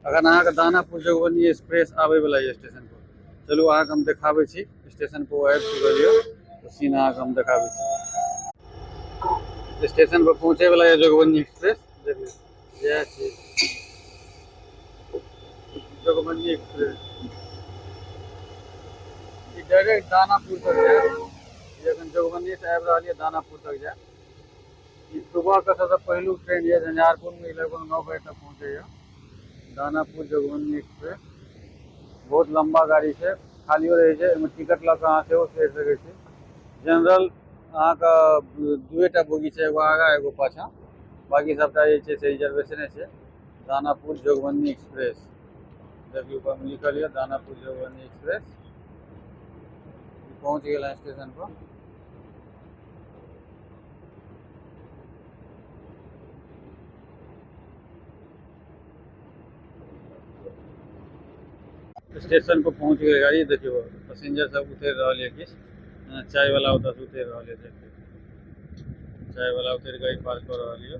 अखन अहाँके दानापुर जोगबनी एक्सप्रेस आबै वाला ये स्टेशन पर। चलू अहाँके हम देखाबै छी स्टेशन पर आबि चुकल यऽ, तो सीन अहाँके हम देखाबै छी। स्टेशन पर पहुँचे वाला ये जोगबनी एक्सप्रेस, देखिए यह छै जोगबनी एक्सप्रेस। ई डायरेक्ट दानापुर तक जायत, ये एखन जोगबनी से आबि रहल यऽ दानापुर तक जायत। ई सुबह के सबसे पहिलुक ट्रेन ये, झंझारपुर में लगभग 9 बजे तक पहुँचैया दानापुर जोगबनी एक्सप्रेस। बहुत लंबा गाड़ी छै, खालियो रहै छै, एहिमे टिकट लऽ कऽ अहाँ सेहो चढ़ि सकै छी। जनरल अहाँके दुएटा बोगी छै, एगो आगाँ एगो पाछाँ, बाकी सबटा जे छै से रिजर्वेशने छै। दानापुर जोगबनी एक्सप्रेस देखिए ऊपर में लिखल यऽ दानापुर जोगबनी एक्सप्रेस। पहुँच गया स्टेशन पर। स्टेशन पर पहुँच गए गाड़ी, देखियो पैसेंजर सब उतर रहा है किस चाय वाला उधर से उतर रहा है, देखिए चाय वाला उतर गाड़ी पार कर रहा है।